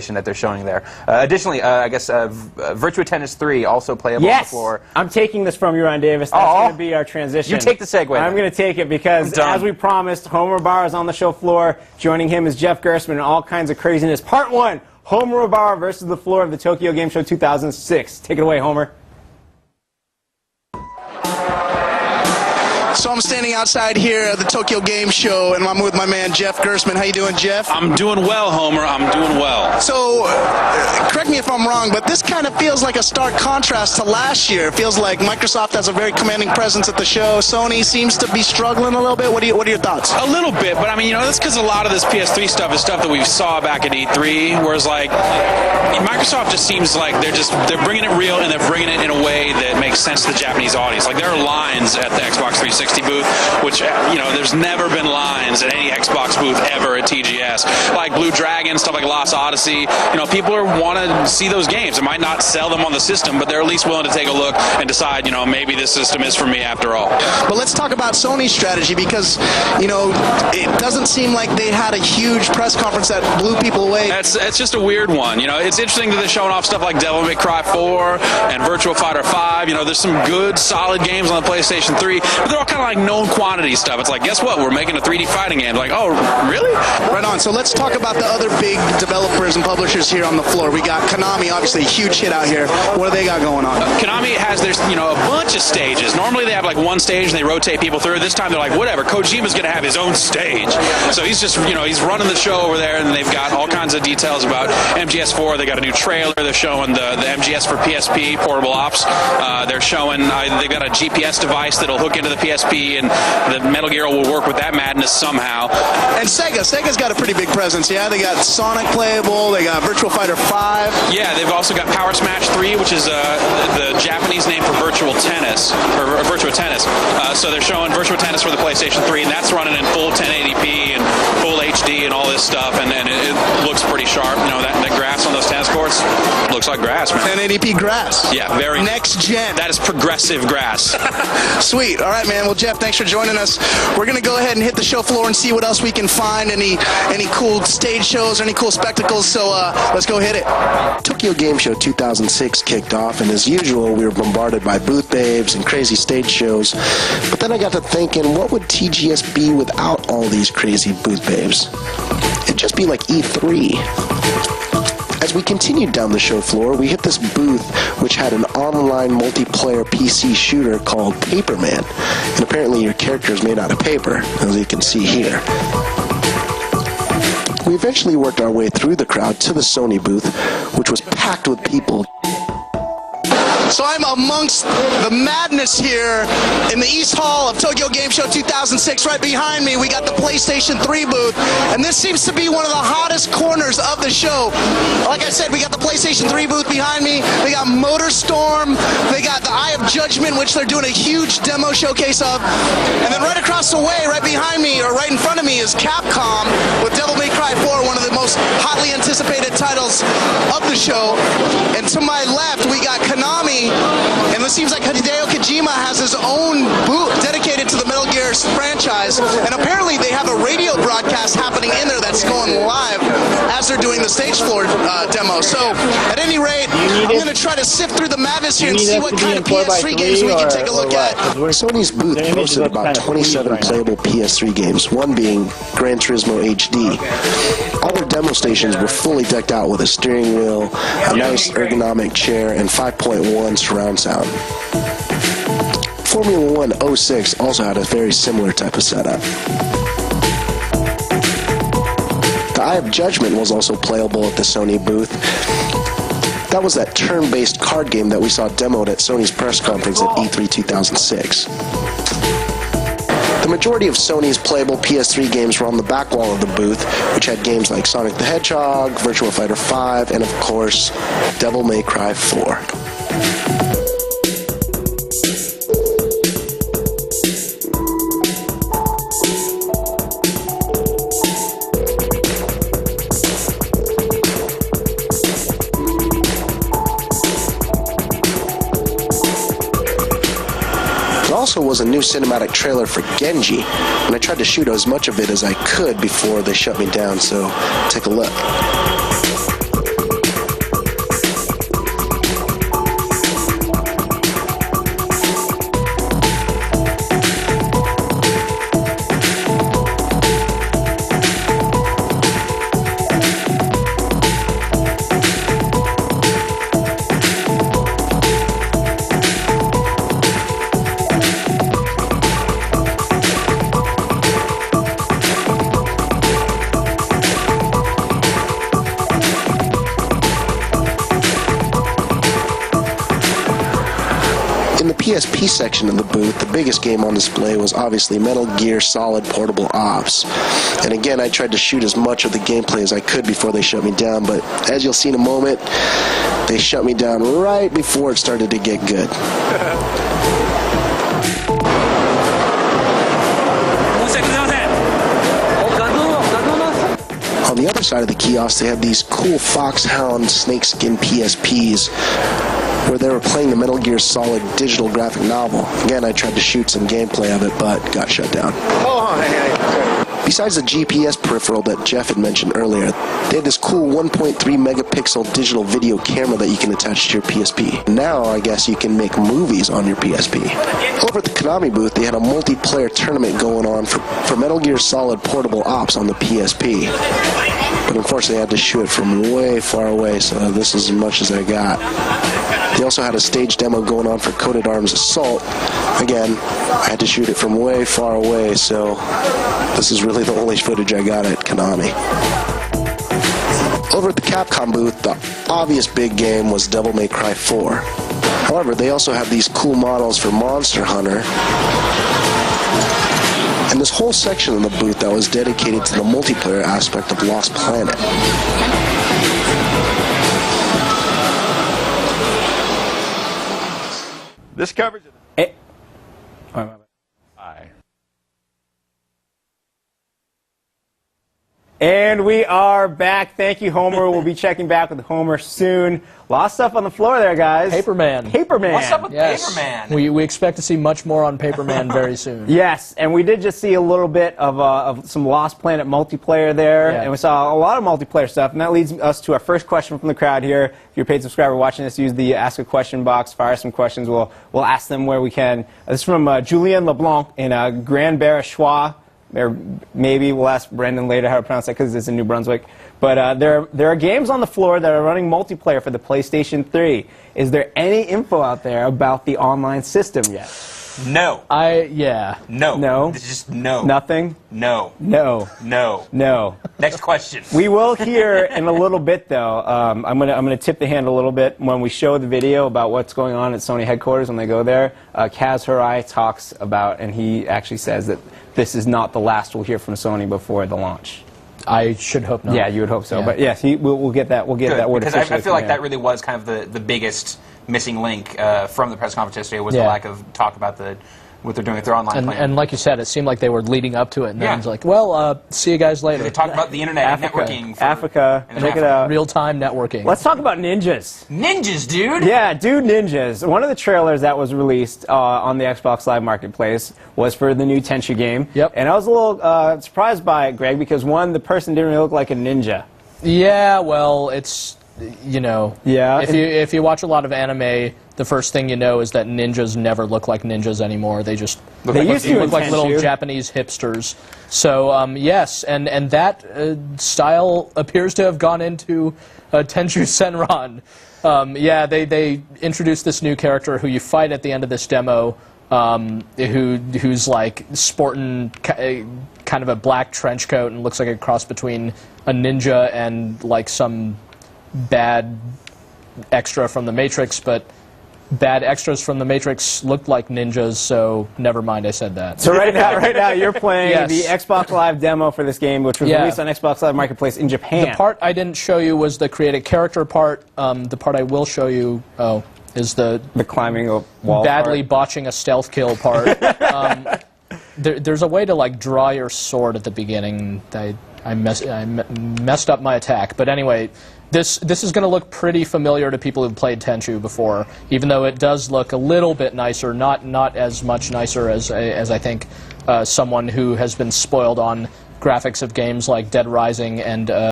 edition that they're showing there. Additionally, I guess Virtua Tennis 3 also playable on the floor. I'm taking this from you, Ron Davis. That's going to be our transition. You take the segue. I'm going to take it because, as we promised, Homer Bauer is on the show floor. Joining him is Jeff Gerstmann and all kinds of craziness. Part 1, Homer Bauer versus the floor of the Tokyo Game Show 2006. Take it away, Homer. So I'm standing outside here at the Tokyo Game Show, and I'm with my man Jeff Gerstmann. How you doing, Jeff? I'm doing well, Homer. I'm doing well. So, correct me if I'm wrong, but this kind of feels like a stark contrast to last year. It feels like Microsoft has a very commanding presence at the show. Sony seems to be struggling a little bit. What are your thoughts? A little bit, but I mean, that's because a lot of this PS3 stuff is stuff that we saw back at E3, whereas like Microsoft just seems like they're bringing it real, and they're bringing it in a way that makes sense to the Japanese audience. Like there are lines at the Xbox 360 booth, which, there's never been lines at any Xbox booth ever at TGS. Like Blue Dragon, stuff like Lost Odyssey. People want to see those games. It might not sell them on the system, but they're at least willing to take a look and decide, maybe this system is for me after all. But let's talk about Sony's strategy because, it doesn't seem like they had a huge press conference that blew people away. It's just a weird one. It's interesting that they're showing off stuff like Devil May Cry 4 and Virtua Fighter 5. There's some good, solid games on the PlayStation 3, but they're all kind of like known quantity stuff. It's like, guess what? We're making a 3D fighting game. Like, oh, really? Right on. So let's talk about the other big developers and publishers here on the floor. We got Konami, obviously a huge hit out here. What do they got going on? Konami has their, a bunch of stages. Normally they have like one stage and they rotate people through. This time they're like, whatever, Kojima's going to have his own stage. So he's just, he's running the show over there, and they've got all kinds of details about MGS4. They got a new trailer. They're showing the MGS for PSP, Portable Ops. They're showing, they've got a GPS device that'll hook into the PSP, and the Metal Gear will work with that madness somehow. And Sega's got a pretty big presence, yeah? They got Sonic playable, they got Virtua Fighter 5. Yeah, they've also got Power Smash 3, which is the Japanese name for Virtual Tennis, or Virtua Tennis. So they're showing Virtua Tennis for the PlayStation 3, and that's running in full 1080p and full HD and all this stuff, and it looks pretty sharp. That grass on those tennis courts looks like grass, man. 1080p grass. Yeah, very next gen. That is progressive grass. Sweet. All right, man. Well, Jeff, thanks for joining us. We're going to go ahead and hit the show floor and see what else we can find. Any cool stage shows or any cool spectacles. So let's go hit it. Tokyo Game Show 2006 kicked off, and as usual, we were bombarded by booth babes and crazy stage shows. But then I got to thinking, what would TGS be without all these crazy booth babes? It'd just be like E3. As we continued down the show floor, we hit this booth which had an online multiplayer PC shooter called Paperman, and apparently your character is made out of paper, as you can see here. We eventually worked our way through the crowd to the Sony booth, which was packed with people. So I'm amongst the madness here in the East Hall of Tokyo Game Show 2006. Right behind me, we got the PlayStation 3 booth, and this seems to be one of the hottest corners of the show. Like I said, we got the PlayStation 3 booth behind me. They got MotorStorm. They got the Eye of Judgment, which they're doing a huge demo showcase of. And then right across the way, right behind me, or right in front of me, is Capcom with Devil May Cry 4, one of the most hotly anticipated titles of the show. And to my left, we got Konami. And it seems like Hideo Kojima has his own booth dedicated to the Metal Gear franchise. And apparently they have a radio broadcast happening in there that's going live as they're doing the stage floor demo. So at any rate, I'm going to try to sift through the madness here and see what kind of PS3 games we can take a look at. Sony's booth posted about 27 playable PS3 games, one being Gran Turismo HD. All their demo stations were fully decked out with a steering wheel, a nice ergonomic chair, and 5.1 surround sound. Formula 1 06 also had a very similar type of setup. The Eye of Judgment was also playable at the Sony booth. That was that turn-based card game that we saw demoed at Sony's press conference at E3 2006. The majority of Sony's playable PS3 games were on the back wall of the booth, which had games like Sonic the Hedgehog, Virtua Fighter 5, and of course, Devil May Cry 4. Also was a new cinematic trailer for Genji, and I tried to shoot as much of it as I could before they shut me down, so take a look. PSP section of the booth, the biggest game on display was obviously Metal Gear Solid Portable Ops. And again, I tried to shoot as much of the gameplay as I could before they shut me down, but as you'll see in a moment, they shut me down right before it started to get good. On the other side of the kiosk, they had these cool Foxhound snakeskin PSPs where they were playing the Metal Gear Solid digital graphic novel. Again, I tried to shoot some gameplay of it, but got shut down. Besides the GPS peripheral that Jeff had mentioned earlier, they had this cool 1.3 megapixel digital video camera that you can attach to your PSP. Now, I guess you can make movies on your PSP. Over at the Konami booth, they had a multiplayer tournament going on for Metal Gear Solid Portable Ops on the PSP. But unfortunately, I had to shoot it from way far away, so this is as much as I got. They also had a stage demo going on for Coded Arms Assault. Again, I had to shoot it from way far away, so this is really the only footage I got at Konami. Over at the Capcom booth, the obvious big game was Devil May Cry 4. However, they also have these cool models for Monster Hunter, and this whole section of the booth that was dedicated to the multiplayer aspect of Lost Planet. This covers it. And we are back. Thank you, Homer. We'll be checking back with Homer soon. A lot of stuff on the floor there, guys. Paperman. Paperman. What's up with Yes. Paperman? We expect to see much more on Paperman very soon. Yes, and we did just see a little bit of some Lost Planet multiplayer there, Yeah. and we saw a lot of multiplayer stuff, and that leads us to our first question from the crowd here. If you're a paid subscriber watching this, use the Ask a Question box, fire some questions. We'll ask them where we can. This is from Julien LeBlanc in Grand Barachois. Or maybe we'll ask Brendan later how to pronounce that because it's in New Brunswick. But there are games on the floor that are running multiplayer for the PlayStation 3. Is there any info out there about the online system yet? No. Yeah. No. No. It's just no. Nothing? No. No. No. No. Next question. We will hear in a little bit, though. I'm gonna tip the hand a little bit when we show the video about what's going on at Sony headquarters when they go there. Kaz Hirai talks about, and he actually says that this is not the last we'll hear from Sony before the launch. I should hope not. Yeah, you would hope so. Yeah. But yes, we'll get that. We'll get Good, that word because officially I feel like from that him. really was kind of the biggest missing link from the press conference yesterday was the Yeah. lack of talk about what they're doing with their online plan. And like you said, it seemed like they were leading up to it, and then Yeah. it's like, well, see you guys later. They talked about the internet and networking. Africa. Check it out. Real-time networking. Let's talk about ninjas. Ninjas, dude! Yeah, dude, ninjas. One of the trailers that was released on the Xbox Live Marketplace was for the new Tenchu game. Yep. And I was a little surprised by it, Greg, because one, the person didn't really look like a ninja. Yeah, well, it's, you know. Yeah. If you watch a lot of anime, the first thing you know is that ninjas never look like ninjas anymore. They just They used to look in like little Tenchu. Japanese hipsters. So yes, and that style appears to have gone into Tenchu Senran. Yeah, they introduced this new character who you fight at the end of this demo, who's like sporting kind of a black trench coat and looks like a cross between a ninja and like some bad extra from the Matrix, but bad extras from the Matrix looked like ninjas, so never mind, I said that. So right now you're playing Yes. the Xbox Live demo for this game, which was Yeah. released on Xbox Live Marketplace in Japan. The part I didn't show you was the create a character part. The part I will show you is the climbing a wall badly part. botching a stealth kill part. There's a way to like draw your sword at the beginning. I messed up my attack, but anyway. This is going to look pretty familiar to people who've played Tenchu before, even though it does look a little bit nicer, not as much nicer as I think someone who has been spoiled on graphics of games like Dead Rising and